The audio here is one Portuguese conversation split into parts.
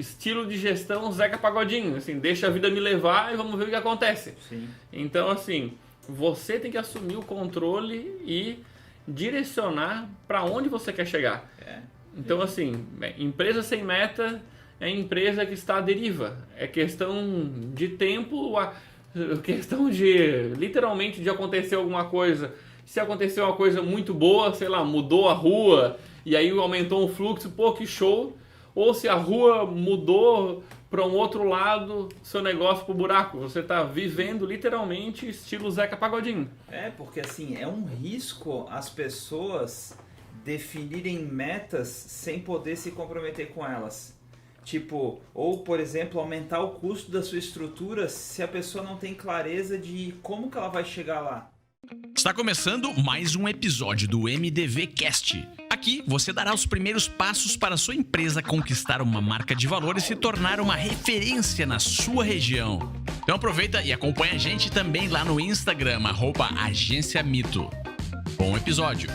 estilo de gestão Zeca Pagodinho, assim, deixa a vida me levar e vamos ver o que acontece. Sim. Então, assim, você tem que assumir o controle e direcionar para onde você quer chegar. Então, assim, empresa sem meta é empresa que está à deriva. É questão de tempo, questão de, literalmente, de acontecer alguma coisa. Se aconteceu uma coisa muito boa, sei lá, mudou a rua e aí aumentou o fluxo, pô, que show. Ou se a rua mudou para um outro lado, seu negócio pro buraco. Você está vivendo literalmente estilo Zeca Pagodinho. Porque assim, é um risco as pessoas definirem metas sem poder se comprometer com elas. Tipo, ou por exemplo, aumentar o custo da sua estrutura se a pessoa não tem clareza de como que ela vai chegar lá. Está começando mais um episódio do MDV Cast. Aqui você dará os primeiros passos para a sua empresa conquistar uma marca de valor e se tornar uma referência na sua região. Então aproveita e acompanha a gente também lá no Instagram, @agenciamito. Bom episódio!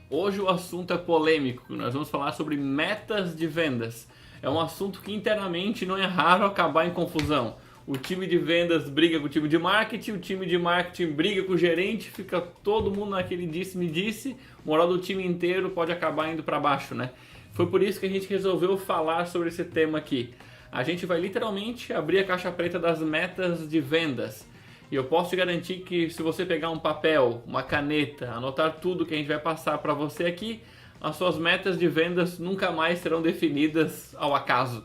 Hoje o assunto é polêmico, nós vamos falar sobre metas de vendas. É um assunto que internamente não é raro acabar em confusão. O time de vendas briga com o time de marketing, o time de marketing briga com o gerente, fica todo mundo naquele disse-me-disse, moral do time inteiro pode acabar indo para baixo, né? Foi por isso que a gente resolveu falar sobre esse tema aqui. A gente vai literalmente abrir a caixa preta das metas de vendas. E eu posso te garantir que se você pegar um papel, uma caneta, anotar tudo que a gente vai passar para você aqui, as suas metas de vendas nunca mais serão definidas ao acaso.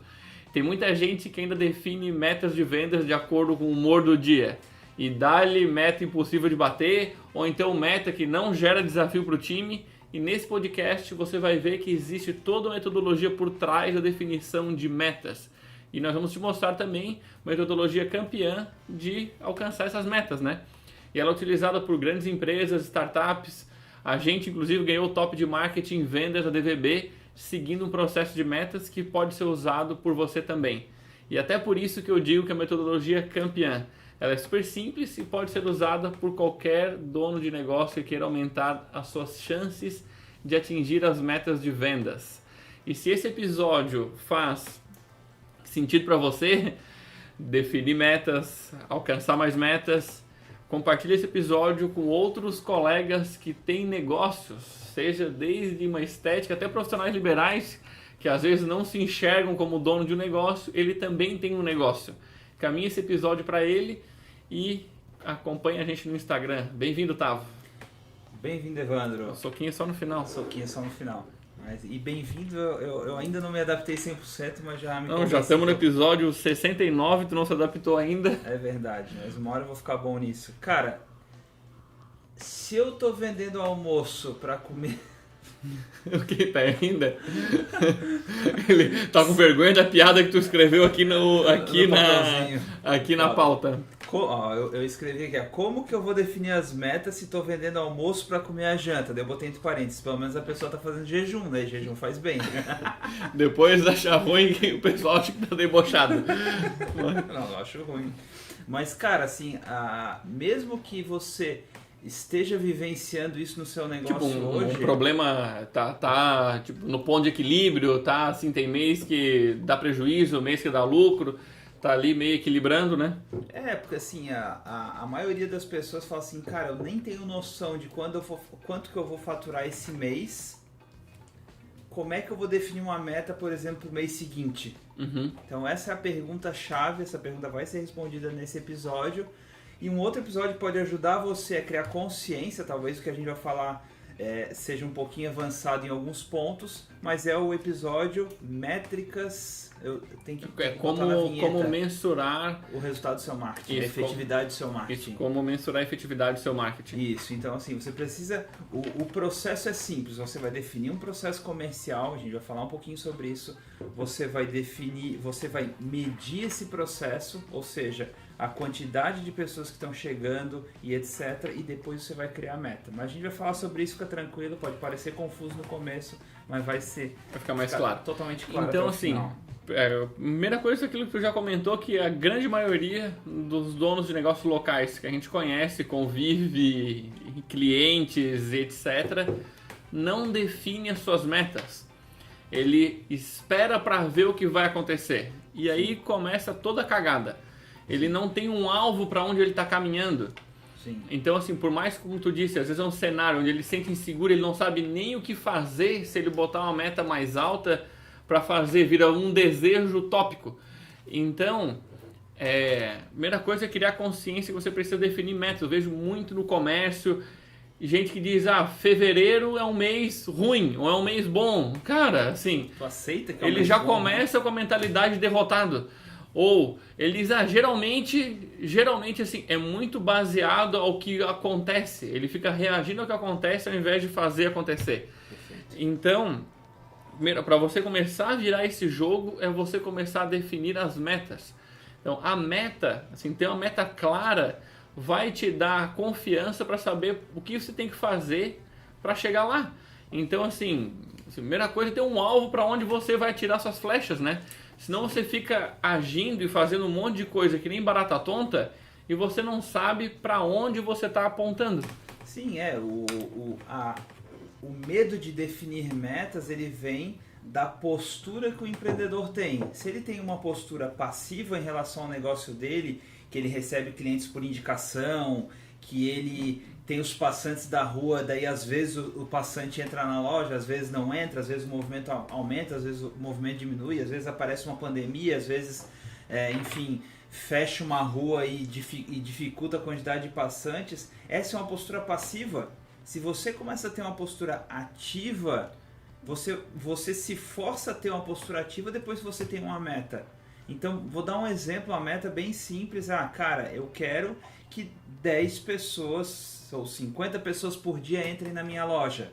Tem muita gente que ainda define metas de vendas de acordo com o humor do dia. E dá-lhe meta impossível de bater, ou então meta que não gera desafio para o time. E nesse podcast você vai ver que existe toda uma metodologia por trás da definição de metas. E nós vamos te mostrar também uma metodologia campeã de alcançar essas metas, né? E ela é utilizada por grandes empresas, startups. A gente, inclusive, ganhou o top de marketing e vendas da DVB, seguindo um processo de metas que pode ser usado por você também. E até por isso que eu digo que a metodologia é campeã. Ela é super simples e pode ser usada por qualquer dono de negócio que queira aumentar as suas chances de atingir as metas de vendas. E se esse episódio faz sentido para você, definir metas, alcançar mais metas, compartilhe esse episódio com outros colegas que têm negócios, seja desde uma estética até profissionais liberais que às vezes não se enxergam como dono de um negócio, ele também tem um negócio. Caminhe esse episódio para ele e acompanhe a gente no Instagram. Bem-vindo, Tavo. Bem-vindo, Evandro. Soquinho só no final. Soquinho só no final. E bem-vindo, eu ainda não me adaptei 100%, mas já me Não, já estamos no episódio 69, tu não se adaptou ainda. É verdade, mas uma hora eu vou ficar bom nisso. Cara, se eu tô vendendo almoço pra comer... O que tá ainda? Ele tá com vergonha da piada que tu escreveu aqui na pauta. Eu escrevi aqui, como que eu vou definir as metas se tô vendendo almoço pra comer a janta? Daí eu botei entre parênteses, pelo menos a pessoa tá fazendo jejum, né? Jejum faz bem. Depois achar ruim, o pessoal acha que tá debochado. Não, eu acho ruim. Mas, cara, assim, mesmo que você esteja vivenciando isso no seu negócio hoje... Um problema tá tipo, no ponto de equilíbrio, tá assim, tem mês que dá prejuízo, mês que dá lucro, tá ali meio equilibrando, né? Porque assim, a maioria das pessoas fala assim, cara, eu nem tenho noção de quanto que eu vou faturar esse mês, como é que eu vou definir uma meta, por exemplo, pro mês seguinte? Uhum. Então essa é a pergunta-chave, essa pergunta vai ser respondida nesse episódio. E um outro episódio pode ajudar você a criar consciência, talvez o que a gente vai falar seja um pouquinho avançado em alguns pontos, mas é o episódio métricas, eu tenho que botar na vinheta, como mensurar o resultado do seu marketing, isso, a efetividade do seu marketing. Isso, como mensurar a efetividade do seu marketing. Isso, então assim, você precisa, o processo é simples, você vai definir um processo comercial, a gente vai falar um pouquinho sobre isso, você vai medir esse processo, ou seja, a quantidade de pessoas que estão chegando e etc. E depois você vai criar a meta. Mas a gente vai falar sobre isso, fica tranquilo, pode parecer confuso no começo, mas vai ficar mais claro. Totalmente claro. Então, assim, a primeira coisa é aquilo que tu já comentou, que a grande maioria dos donos de negócios locais que a gente conhece, convive, clientes, etc., não define as suas metas. ele espera para ver o que vai acontecer. E aí começa toda a cagada. Ele não tem um alvo para onde ele está caminhando. Sim. Então, assim, por mais como tu disse, às vezes é um cenário onde ele se sente inseguro, ele não sabe nem o que fazer se ele botar uma meta mais alta para fazer, vira um desejo utópico. Então, primeira coisa é criar consciência que você precisa definir metas. Eu vejo muito no comércio, gente que diz, fevereiro é um mês ruim, ou é um mês bom. Cara, assim, Tu aceita que é um ele mês já bom, começa com a mentalidade de derrotado. Ou ele diz, geralmente assim, é muito baseado ao que acontece. Ele fica reagindo ao que acontece ao invés de fazer acontecer. Perfeito. Então, para você começar a virar esse jogo, é você começar a definir as metas. Então, a meta, assim, ter uma meta clara, vai te dar confiança para saber o que você tem que fazer para chegar lá. Então, assim, a primeira coisa é ter um alvo para onde você vai atirar suas flechas, né? Senão você fica agindo e fazendo um monte de coisa que nem barata tonta e você não sabe para onde você está apontando. Sim, o medo de definir metas, ele vem da postura que o empreendedor tem. Se ele tem uma postura passiva em relação ao negócio dele, que ele recebe clientes por indicação, que ele tem os passantes da rua, daí às vezes o passante entra na loja, às vezes não entra, às vezes o movimento aumenta, às vezes o movimento diminui, às vezes aparece uma pandemia, às vezes, enfim, fecha uma rua e dificulta a quantidade de passantes. Essa é uma postura passiva. Se você começa a ter uma postura ativa, você se força a ter uma postura ativa depois que você tem uma meta. Então, vou dar um exemplo, uma meta bem simples. Cara, eu quero que 10 pessoas ou 50 pessoas por dia entrem na minha loja.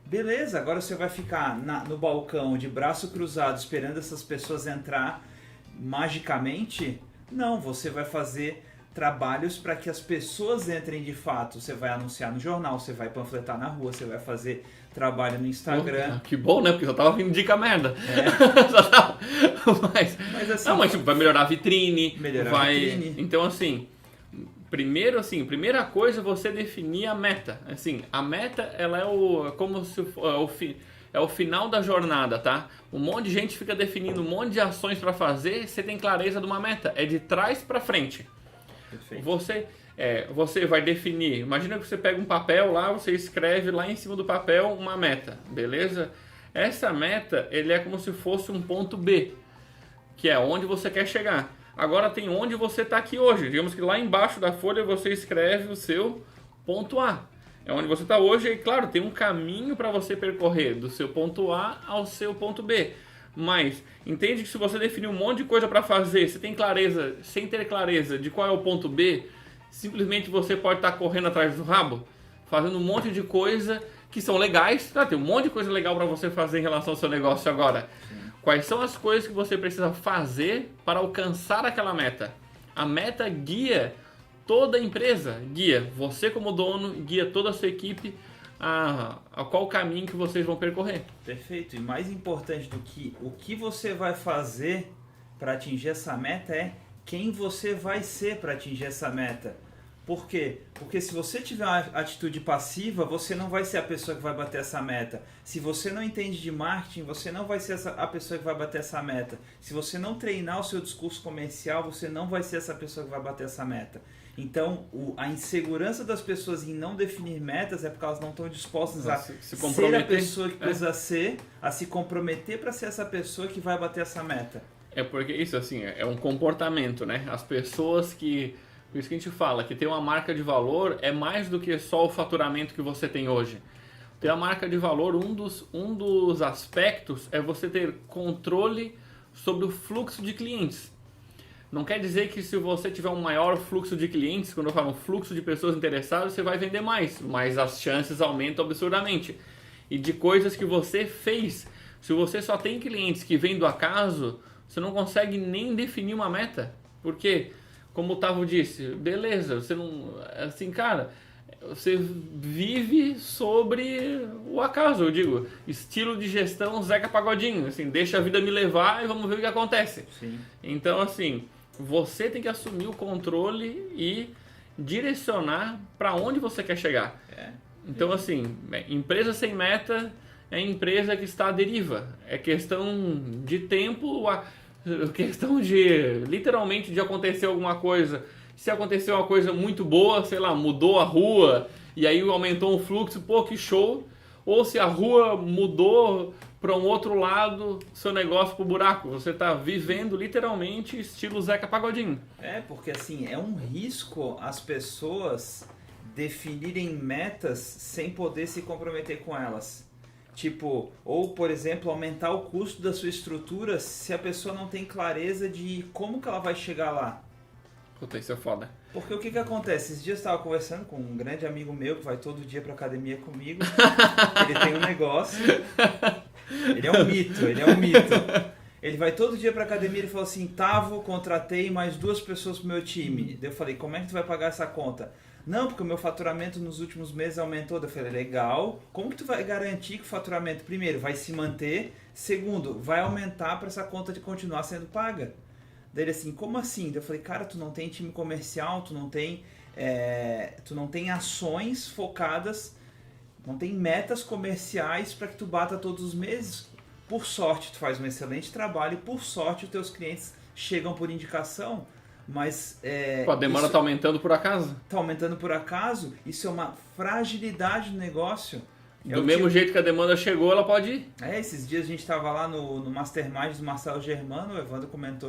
Beleza, agora você vai ficar no balcão de braço cruzado esperando essas pessoas entrar magicamente? Não, você vai fazer trabalhos para que as pessoas entrem de fato. Você vai anunciar no jornal, você vai panfletar na rua, você vai fazer trabalho no Instagram. Que bom, né? Porque só tava vindo dica merda. Mas assim, não, mas tipo, vai melhorar a vitrine. A vitrine. Então, assim, primeira coisa é você definir a meta. Assim, a meta, ela é o final da jornada, tá? Um monte de gente fica definindo um monte de ações para fazer, você tem clareza de uma meta. É de trás para frente. Perfeito. Você vai definir, imagina que você pega um papel lá, você escreve lá em cima do papel uma meta, beleza? Essa meta, ele é como se fosse um ponto B, que é onde você quer chegar. Agora tem onde você está aqui hoje, digamos que lá embaixo da folha você escreve o seu ponto A. É onde você está hoje e, claro, tem um caminho para você percorrer do seu ponto A ao seu ponto B. Mas entende que se você definir um monte de coisa para fazer, você tem clareza, sem ter clareza de qual é o ponto B, simplesmente você pode estar correndo atrás do rabo, fazendo um monte de coisa que são legais. Tem um monte de coisa legal para você fazer em relação ao seu negócio agora. Sim. Quais são as coisas que você precisa fazer para alcançar aquela meta? A meta guia toda a empresa, guia você como dono, guia toda a sua equipe a qual caminho que vocês vão percorrer. Perfeito. E mais importante do que o que você vai fazer para atingir essa meta é quem você vai ser para atingir essa meta. Por quê? Porque se você tiver uma atitude passiva, você não vai ser a pessoa que vai bater essa meta. Se você não entende de marketing, você não vai ser a pessoa que vai bater essa meta. Se você não treinar o seu discurso comercial, você não vai ser essa pessoa que vai bater essa meta. Então, a insegurança das pessoas em não definir metas é porque elas não estão dispostas a ser a pessoa que precisa ser, a se comprometer para ser essa pessoa que vai bater essa meta. É porque isso, assim, é um comportamento, né? As pessoas que... Por isso que a gente fala que ter uma marca de valor é mais do que só o faturamento que você tem hoje. Ter a marca de valor, um dos aspectos é você ter controle sobre o fluxo de clientes. Não quer dizer que se você tiver um maior fluxo de clientes, quando eu falo fluxo de pessoas interessadas, você vai vender mais, mas as chances aumentam absurdamente. E de coisas que você fez, se você só tem clientes que vêm do acaso, você não consegue nem definir uma meta. Por quê? Como o Tavo disse, beleza, você não... Assim, cara, você vive sobre o acaso, eu digo. Estilo de gestão Zeca Pagodinho, assim, deixa a vida me levar e vamos ver o que acontece. Sim. Então, assim, você tem que assumir o controle e direcionar para onde você quer chegar. Então, assim, empresa sem meta é empresa que está à deriva. É questão de tempo, questão de, literalmente, de acontecer alguma coisa. Se aconteceu uma coisa muito boa, sei lá, mudou a rua e aí aumentou o fluxo, pô, que show. Ou se a rua mudou para um outro lado, seu negócio pro buraco. Você está vivendo literalmente estilo Zeca Pagodinho. Porque assim, é um risco as pessoas definirem metas sem poder se comprometer com elas. Tipo, ou por exemplo, aumentar o custo da sua estrutura se a pessoa não tem clareza de como que ela vai chegar lá. Puta, isso é foda. Porque o que acontece? Esses dias eu estava conversando com um grande amigo meu que vai todo dia pra academia comigo. Ele tem um negócio. Ele é um mito. Ele vai todo dia pra academia e ele falou assim, Tavo, contratei mais 2 pessoas pro meu time. Daí eu falei, como é que tu vai pagar essa conta? Não, porque o meu faturamento nos últimos meses aumentou. Daí eu falei, legal. Como que tu vai garantir que o faturamento, primeiro, vai se manter? Segundo, vai aumentar para essa conta de continuar sendo paga? Daí ele assim, como assim? Daí eu falei, cara, tu não tem time comercial, tu não tem ações focadas, não tem metas comerciais para que tu bata todos os meses. Por sorte, tu faz um excelente trabalho e por sorte os teus clientes chegam por indicação, mas... a demanda está aumentando por acaso? Está aumentando por acaso, isso é uma fragilidade do negócio. Do mesmo jeito que a demanda chegou, ela pode ir. Esses dias a gente estava lá no Mastermind do Marcelo Germano, o Evandro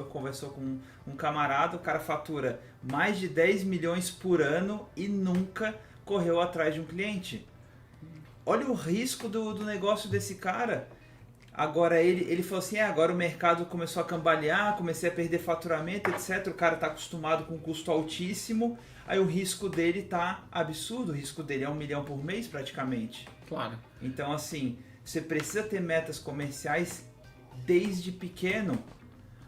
conversou com um camarada, o cara fatura mais de 10 milhões por ano e nunca correu atrás de um cliente. Olha o risco do negócio desse cara. Agora ele falou assim, agora o mercado começou a cambalear, comecei a perder faturamento, etc. O cara está acostumado com um custo altíssimo, aí o risco dele tá absurdo, o risco dele é 1 milhão por mês praticamente. Claro. Então assim, você precisa ter metas comerciais desde pequeno.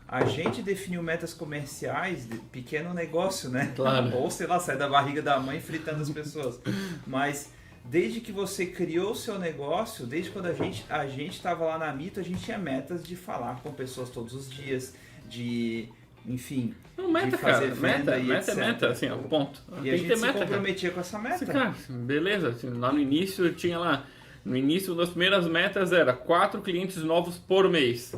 A gente definiu metas comerciais de pequeno negócio, né? Claro. Ou sei lá, sai da barriga da mãe fritando as pessoas. Mas desde que você criou o seu negócio, desde quando a gente estava lá na Mito, a gente tinha metas de falar com pessoas todos os dias, de, enfim, meta, de fazer cara. venda Meta é meta, assim, ó, ponto. E Tem a que gente ter se meta, comprometia com essa meta. Cara, beleza. Assim, lá no início tinha lá, no início das primeiras metas era 4 clientes novos por mês.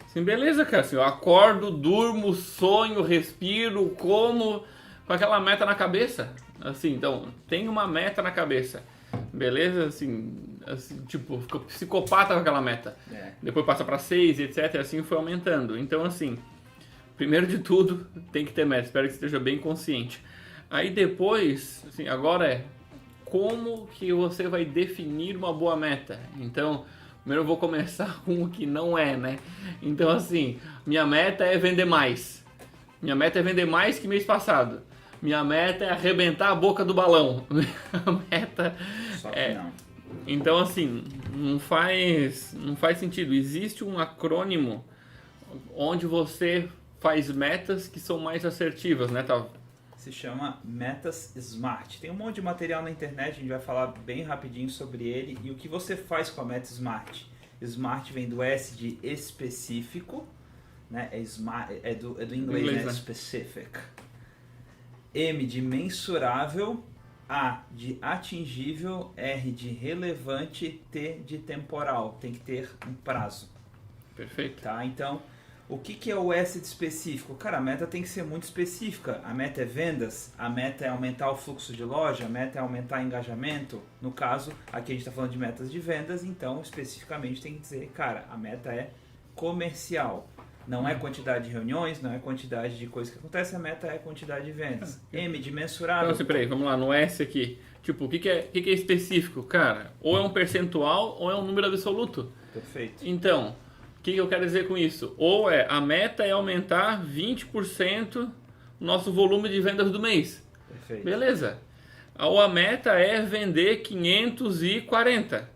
Assim, beleza, cara. Assim, eu acordo, durmo, sonho, respiro, como com aquela meta na cabeça. Assim, então, tem uma meta na cabeça. Beleza? Assim, tipo, ficou psicopata com aquela meta. Depois passa para 6, etc. Assim foi aumentando. Então, assim, primeiro de tudo, tem que ter meta. Espero que esteja bem consciente. Aí depois, assim, agora como que você vai definir uma boa meta? Então, primeiro eu vou começar com o que não é, né? Então, assim, minha meta é vender mais. Minha meta é vender mais que mês passado. Minha meta é arrebentar a boca do balão. Minha meta Só que não. Então, assim, não faz sentido. Existe um acrônimo onde você faz metas que são mais assertivas, né, Tavo? Se chama Metas Smart. Tem um monte de material na internet, a gente vai falar bem rapidinho sobre ele. E o que você faz com a Meta Smart? Smart vem do S de específico, né? É do inglês, né? Specific. M de mensurável, A de atingível, R de relevante, T de temporal. Tem que ter um prazo. Perfeito. Tá? Então, o que é o S de específico? Cara, a meta tem que ser muito específica. A meta é vendas, a meta é aumentar o fluxo de loja, a meta é aumentar engajamento. No caso, aqui a gente está falando de metas de vendas, então especificamente tem que dizer, cara, a meta é comercial. Não é quantidade de reuniões, não é quantidade de coisas que acontecem, a meta é quantidade de vendas. M de mensurável. Então, assim, peraí, vamos lá, no S aqui. Tipo, o que é específico? Cara, ou é um percentual ou é um número absoluto. Perfeito. Então, o que eu quero dizer com isso? Ou a meta é aumentar 20% o nosso volume de vendas do mês. Perfeito. Beleza. Ou a meta é vender 540.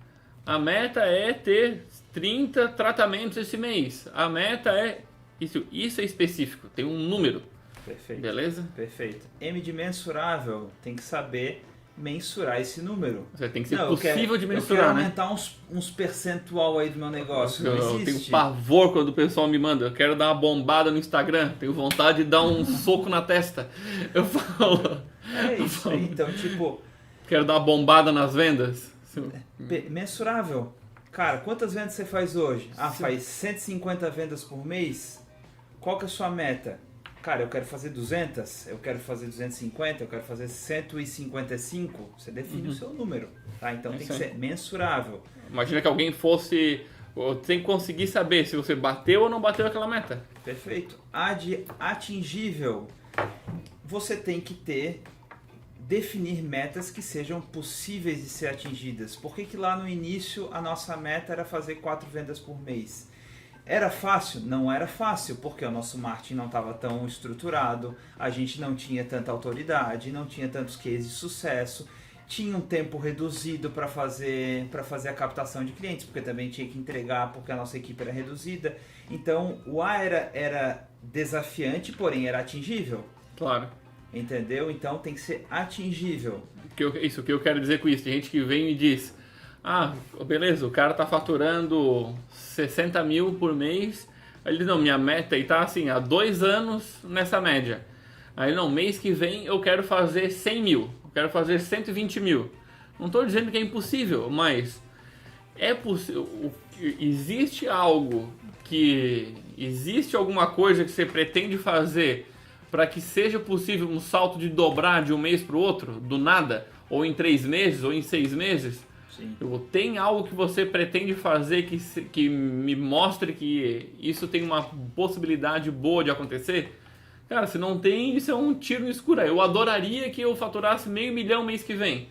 A meta é ter 30 tratamentos esse mês. A meta é... Isso é específico, tem um número. Perfeito. Beleza? Perfeito. M de mensurável, tem que saber mensurar esse número. Você tem que ser possível de mensurar, eu quero né? aumentar uns percentual aí do meu negócio. Eu tenho pavor quando o pessoal me manda. Eu quero dar uma bombada no Instagram. Tenho vontade de dar um soco na testa. Eu falo... É isso. Então, tipo... Quero dar uma bombada nas vendas. Mensurável. Cara, quantas vendas você faz hoje? Ah, faz 150 vendas por mês? Qual que é a sua meta? Cara, eu quero fazer 200, eu quero fazer 250, eu quero fazer 155. Você define o seu número, tá? Então tem que ser mensurável. Imagina que alguém fosse... Tem que conseguir saber se você bateu ou não bateu aquela meta. Perfeito. A de atingível, você tem que definir metas que sejam possíveis de ser atingidas. Por que lá no início a nossa meta era fazer 4 vendas por mês? Era fácil? Não era fácil, porque o nosso marketing não estava tão estruturado, a gente não tinha tanta autoridade, não tinha tantos cases de sucesso, tinha um tempo reduzido para fazer a captação de clientes, porque também tinha que entregar, porque a nossa equipe era reduzida. Então, o A era desafiante, porém era atingível. Claro. Entendeu? Então, tem que ser atingível. Isso, o que eu quero dizer com isso? Tem gente que vem e diz, beleza, o cara tá faturando 60 mil por mês. Aí ele diz, não, minha meta aí tá assim, há 2 anos nessa média. Aí não, mês que vem eu quero fazer 100 mil, eu quero fazer 120 mil. Não estou dizendo que é impossível, mas é possível. Existe alguma coisa que você pretende fazer para que seja possível um salto de dobrar de um mês para o outro, do nada, ou em 3 meses, ou em 6 meses? Sim. Tem algo que você pretende fazer que me mostre que isso tem uma possibilidade boa de acontecer? Cara, se não tem, isso é um tiro no escuro. Eu adoraria que eu faturasse $500 mil mês que vem.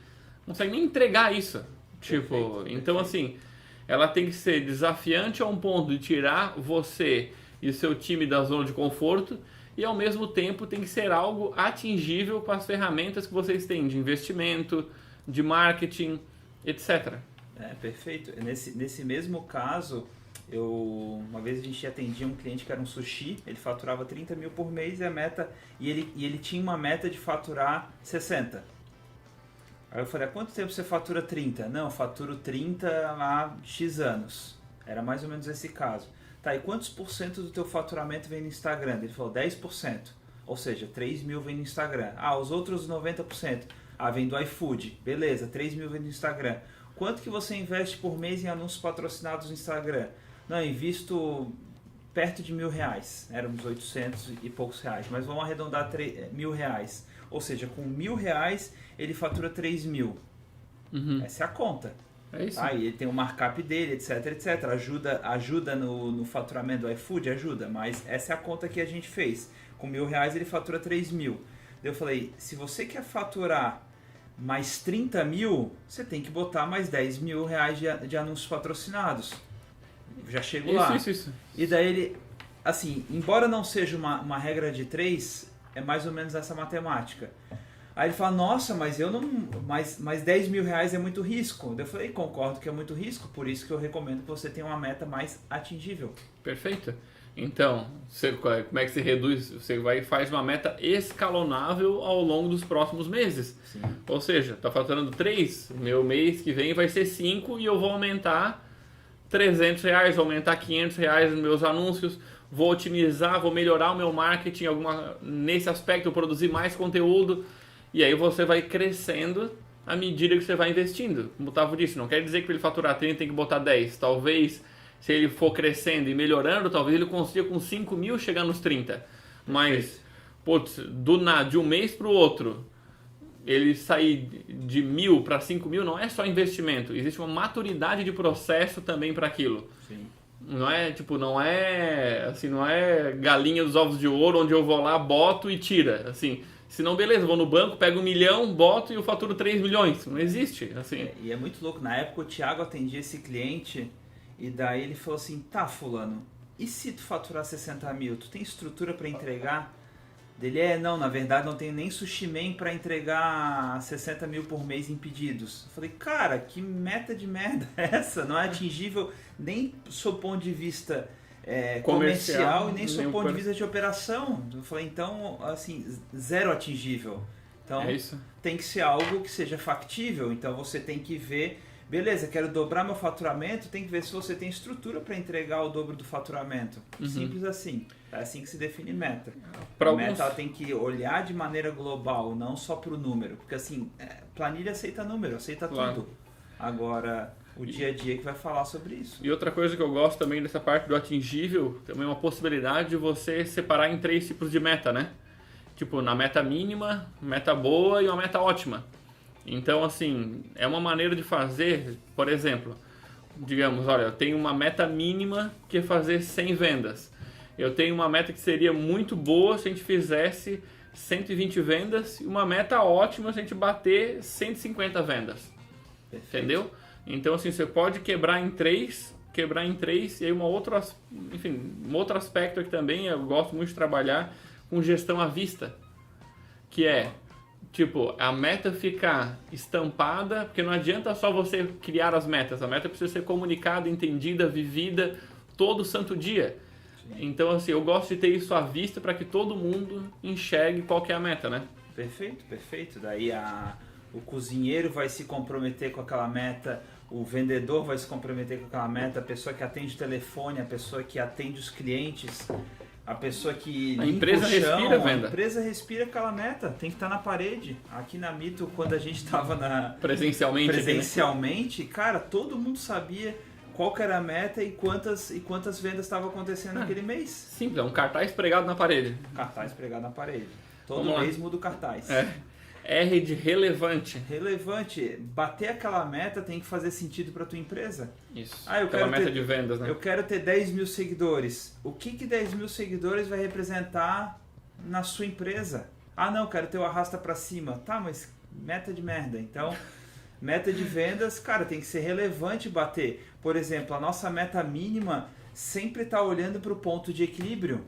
Não consegue nem entregar isso. Então assim, ela tem que ser desafiante a um ponto de tirar você e o seu time da zona de conforto e ao mesmo tempo tem que ser algo atingível com as ferramentas que vocês têm de investimento, de marketing, etc. Perfeito. Nesse mesmo caso, uma vez a gente atendia um cliente que era um sushi, ele faturava 30 mil por mês e ele tinha uma meta de faturar 60. Aí eu falei, há quanto tempo você fatura 30? Não, eu faturo 30 há X anos. Era mais ou menos esse caso. Tá, e quantos por cento do teu faturamento vem no Instagram? Ele falou, 10%. Ou seja, 3 mil vem no Instagram. Os outros 90%. Vem do iFood. Beleza, 3 mil vem no Instagram. Quanto que você investe por mês em anúncios patrocinados no Instagram? Não, eu invisto perto de R$1.000. Eram uns 800 e poucos reais. Mas vamos arredondar R$1.000. Ou seja, com R$1.000 ele fatura 3 mil. Essa é a conta. É isso. E ele tem o markup dele, etc, etc. Ajuda no faturamento do iFood? Ajuda. Mas essa é a conta que a gente fez. Com R$1.000 ele fatura 3 mil. Eu falei, se você quer faturar mais 30 mil, você tem que botar mais 10 mil reais de anúncios patrocinados. Já chego lá. Isso. E daí ele, assim, embora não seja uma regra de 3, é mais ou menos essa matemática. Aí ele fala, nossa, mas eu não. Mas 10 mil reais é muito risco. Eu falei, concordo que é muito risco, por isso que eu recomendo que você tenha uma meta mais atingível. Perfeito. Então, como é que se reduz? Você vai e faz uma meta escalonável ao longo dos próximos meses. Sim. Ou seja, está faturando 3, meu mês que vem vai ser 5 e eu vou aumentar R$300, vou aumentar R$500 nos meus anúncios, vou otimizar, vou melhorar o meu marketing nesse aspecto, produzir mais conteúdo e aí você vai crescendo à medida que você vai investindo. Como o Tavo disse, não quer dizer que para ele faturar 30 tem que botar 10, talvez... Se ele for crescendo e melhorando, talvez ele consiga com 5 mil chegar nos 30. Mas, de um mês para o outro, ele sair de 1.000 para 5 mil não é só investimento. Existe uma maturidade de processo também para aquilo. Sim. Não é galinha dos ovos de ouro, onde eu vou lá, boto e tira. Assim, senão, beleza, vou no banco, pego 1 milhão, boto e eu faturo 3 milhões. Não existe. Assim. E é muito louco. Na época, o Thiago atendia esse cliente... E daí ele falou assim, tá fulano, e se tu faturar 60 mil, tu tem estrutura para entregar? Dele não, na verdade não tenho nem sushi man para entregar 60 mil por mês em pedidos. Eu falei, cara, que meta de merda é essa? Não é atingível nem sob ponto de vista comercial e nem sob ponto de vista de operação. Eu falei, então, assim, zero atingível. Então, tem que ser algo que seja factível, então você tem que ver... Beleza, quero dobrar meu faturamento, tem que ver se você tem estrutura para entregar o dobro do faturamento. Simples assim. É assim que se define meta. A meta ela tem que olhar de maneira global, não só para o número. Porque assim, planilha aceita número, aceita tudo. Agora, o dia a dia que vai falar sobre isso. E outra coisa que eu gosto também dessa parte do atingível, também é uma possibilidade de você separar em 3 tipos de meta, né? Tipo, na meta mínima, meta boa e uma meta ótima. Então, assim, é uma maneira de fazer, por exemplo, digamos, olha, eu tenho uma meta mínima que é fazer 100 vendas. Eu tenho uma meta que seria muito boa se a gente fizesse 120 vendas e uma meta ótima se a gente bater 150 vendas. Perfeito. Entendeu? Então, assim, você pode quebrar em 3, e aí um outro aspecto aqui também, eu gosto muito de trabalhar com gestão à vista, que é, tipo, a meta ficar estampada, porque não adianta só você criar as metas, a meta precisa ser comunicada, entendida, vivida todo santo dia. Então, assim, eu gosto de ter isso à vista para que todo mundo enxergue qual que é a meta, né? Perfeito, perfeito. Daí o cozinheiro vai se comprometer com aquela meta, o vendedor vai se comprometer com aquela meta, a pessoa que atende o telefone, a pessoa que atende os clientes, a pessoa que A limpa empresa o chão, respira venda. A empresa respira aquela meta, tem que estar na parede. Aqui na Mito, quando a gente estava presencialmente, cara, todo mundo sabia qual que era a meta e quantas vendas estavam acontecendo naquele mês. Simples, é um cartaz pregado na parede. Cartaz pregado na parede. Todo Vamos lá. mês muda o cartaz. R de relevante. Relevante. Bater aquela meta tem que fazer sentido para tua empresa. Isso. Eu Aquela quero meta ter, de vendas, né? Eu quero ter 10 mil seguidores. O que 10 mil seguidores vai representar na sua empresa? Não, eu quero ter o arrasta para cima. Tá, mas meta de merda. Então, meta de vendas, cara, tem que ser relevante bater. Por exemplo, a nossa meta mínima sempre está olhando para o ponto de equilíbrio.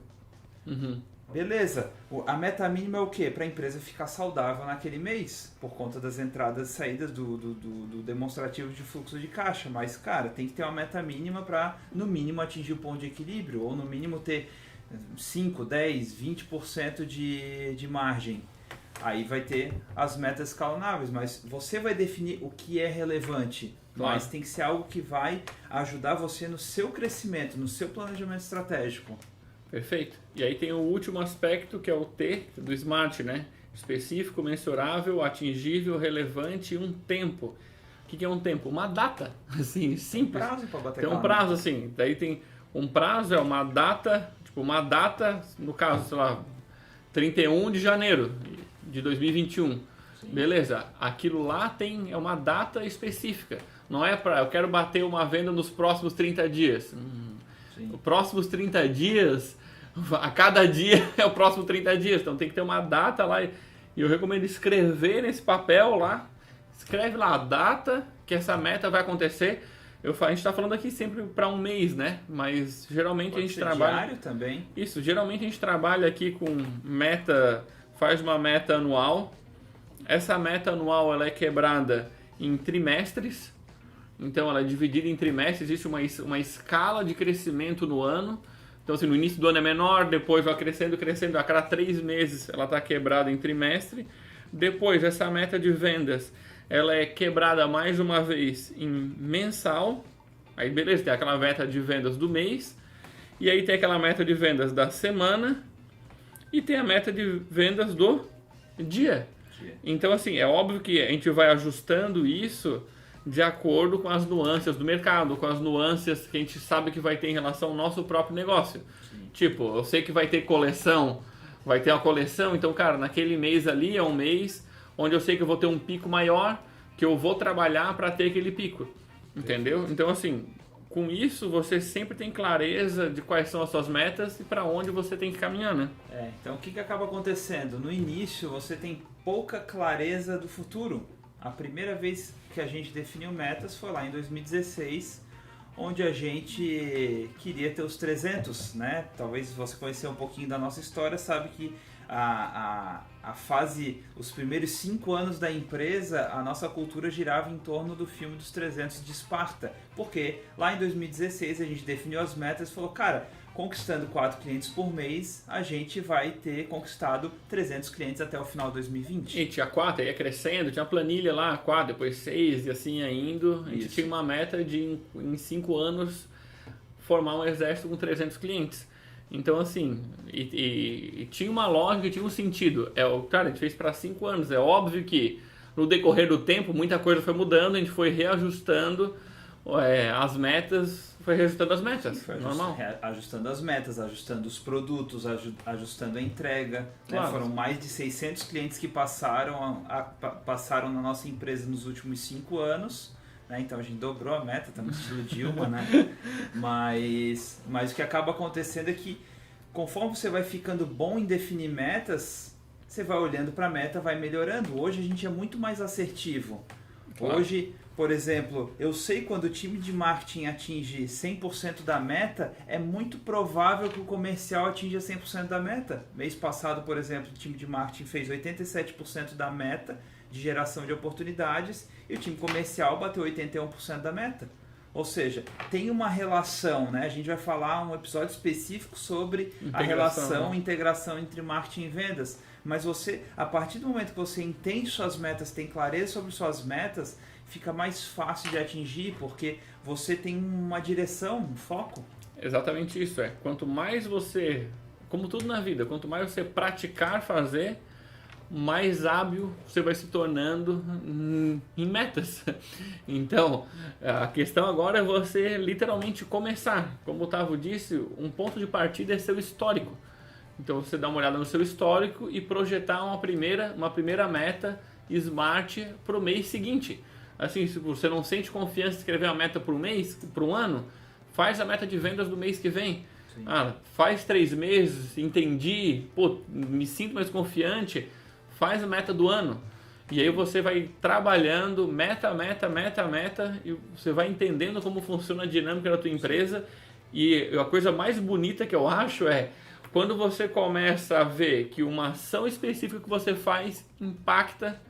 Uhum. Beleza, a meta mínima é o quê? Para a empresa ficar saudável naquele mês, por conta das entradas e saídas do demonstrativo de fluxo de caixa. Mas, cara, tem que ter uma meta mínima para, no mínimo, atingir o ponto de equilíbrio, ou no mínimo ter 5, 10, 20% de margem. Aí vai ter as metas escalonáveis, mas você vai definir o que é relevante. Claro. Mas tem que ser algo que vai ajudar você no seu crescimento, no seu planejamento estratégico. Perfeito. E aí tem o último aspecto, que é o T do SMART, né? Específico, mensurável, atingível, relevante e um tempo. O que é um tempo? Uma data, assim, simples. Prazo para bater Tem um prazo, assim. Daí tem um prazo, é uma data, no caso, sei lá, 31 de janeiro de 2021. Sim. Beleza, aquilo lá é uma data específica. Não é eu quero bater uma venda nos próximos 30 dias. Os próximos 30 dias, a cada dia é o próximo 30 dias. Então tem que ter uma data lá. E eu recomendo escrever nesse papel lá. Escreve lá a data que essa meta vai acontecer. A gente está falando aqui sempre para um mês, né? Mas geralmente Pode a gente ser trabalha... diário também. Isso, geralmente a gente trabalha aqui com meta, faz uma meta anual. Essa meta anual ela é quebrada em trimestres. Então ela é dividida em trimestres, existe uma escala de crescimento no ano. Então assim, no início do ano é menor, depois vai crescendo, a cada 3 meses ela está quebrada em trimestre. Depois essa meta de vendas, ela é quebrada mais uma vez em mensal. Aí beleza, tem aquela meta de vendas do mês. E aí tem aquela meta de vendas da semana. E tem a meta de vendas do dia. Então assim, é óbvio que a gente vai ajustando isso de acordo com as nuances do mercado, com as nuances que a gente sabe que vai ter em relação ao nosso próprio negócio. Sim. Tipo, eu sei que vai ter vai ter uma coleção, então, cara, naquele mês ali é um mês onde eu sei que eu vou ter um pico maior, que eu vou trabalhar para ter aquele pico, entendeu? Então, assim, com isso você sempre tem clareza de quais são as suas metas e para onde você tem que caminhar, né? Então o que acaba acontecendo? No início você tem pouca clareza do futuro. A primeira vez que a gente definiu metas foi lá em 2016, onde a gente queria ter os 300, né? Talvez você conhecer um pouquinho da nossa história, sabe que a fase, os primeiros 5 anos da empresa, a nossa cultura girava em torno do filme dos 300 de Esparta. Porque lá em 2016 a gente definiu as metas e falou, cara, conquistando 4 clientes por mês, a gente vai ter conquistado 300 clientes até o final de 2020. E tinha 4, ia crescendo, tinha planilha lá, 4, depois 6 e assim indo. A gente tinha uma meta de, em 5 anos, formar um exército com 300 clientes. Então, assim, e tinha uma lógica, tinha um sentido. Cara, a gente fez para 5 anos. É óbvio que no decorrer do tempo, muita coisa foi mudando, a gente foi reajustando as metas, foi reajustando as metas, Foi normal. ajustando as metas, ajustando os produtos, ajustando a entrega. Né? Claro. Foram mais de 600 clientes que passaram na nossa empresa nos últimos 5 anos. Né? Então a gente dobrou a meta, estamos no estilo Dilma, né? Mas o que acaba acontecendo é que conforme você vai ficando bom em definir metas, você vai olhando para a meta, vai melhorando. Hoje a gente é muito mais assertivo. Claro. Hoje, por exemplo, eu sei quando o time de marketing atinge 100% da meta, é muito provável que o comercial atinja 100% da meta. Mês passado, por exemplo, o time de marketing fez 87% da meta de geração de oportunidades e o time comercial bateu 81% da meta. Ou seja, tem uma relação, né? A gente vai falar um episódio específico sobre a relação, integração entre marketing e vendas. Mas você, a partir do momento que você entende suas metas, tem clareza sobre suas metas, fica mais fácil de atingir, porque você tem uma direção, um foco. Exatamente isso, quanto mais você, como tudo na vida, quanto mais você praticar fazer, mais hábil você vai se tornando em metas. Então, a questão agora é você literalmente começar. Como o Otávio disse, um ponto de partida é seu histórico. Então você dá uma olhada no seu histórico e projetar uma primeira meta smart para o mês seguinte. Assim, se você não sente confiança em escrever uma meta para um mês, para um ano, faz a meta de vendas do mês que vem. Sim. Faz 3 meses, entendi, me sinto mais confiante, faz a meta do ano. E aí você vai trabalhando meta, e você vai entendendo como funciona a dinâmica da tua empresa. E a coisa mais bonita que eu acho é quando você começa a ver que uma ação específica que você faz impacta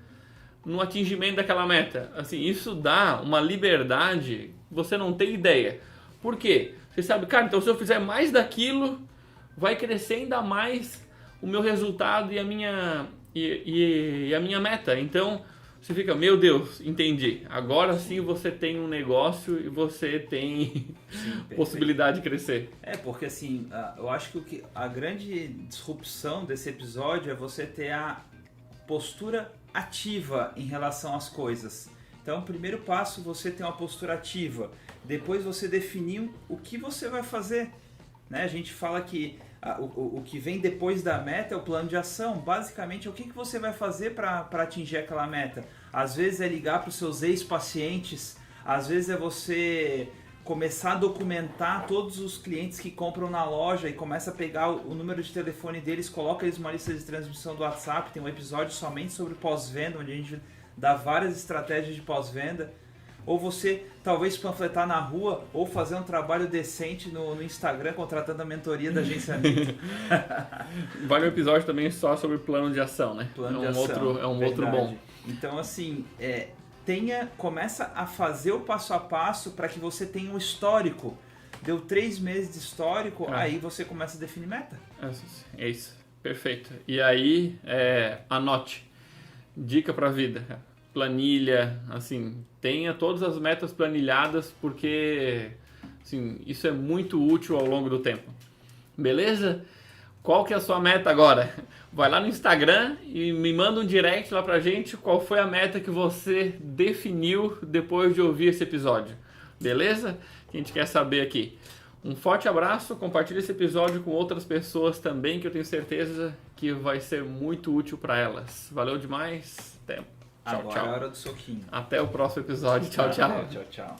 no atingimento daquela meta. Assim, isso dá uma liberdade que você não tem ideia. Por quê? Você sabe, cara, então se eu fizer mais daquilo, vai crescer ainda mais o meu resultado e a minha meta. Então, você fica, meu Deus, entendi. Agora sim você tem um negócio e você tem possibilidade de crescer. Porque assim, eu acho que a grande disrupção desse episódio é você ter a postura ativa em relação às coisas. Então, o primeiro passo, você ter uma postura ativa. Depois você definir o que você vai fazer. Né? A gente fala que o que vem depois da meta é o plano de ação. Basicamente, o que você vai fazer para atingir aquela meta? Às vezes é ligar para os seus ex-pacientes, às vezes é você começar a documentar todos os clientes que compram na loja e começa a pegar o número de telefone deles, coloca eles numa lista de transmissão do WhatsApp. Tem um episódio somente sobre pós-venda, onde a gente dá várias estratégias de pós-venda. Ou você talvez panfletar na rua, ou fazer um trabalho decente no Instagram, contratando a mentoria da Agência Mito. Vale um episódio também só sobre plano de ação, né? Plano de ação, é um outro bom. Então, assim, começa a fazer o passo a passo para que você tenha um histórico. Deu 3 meses de histórico, aí você começa a definir meta. É isso, perfeito. E aí, anote. Dica para a vida. Planilha, assim, tenha todas as metas planilhadas, porque assim, isso é muito útil ao longo do tempo. Beleza? Qual que é a sua meta agora? Vai lá no Instagram e me manda um direct lá pra gente qual foi a meta que você definiu depois de ouvir esse episódio. Beleza? A gente quer saber aqui. Um forte abraço, compartilhe esse episódio com outras pessoas também, que eu tenho certeza que vai ser muito útil para elas. Valeu demais, até. Tchau, Agora tchau. é a hora do soquinho. Até o próximo episódio. Tchau, tchau. Tchau, tchau.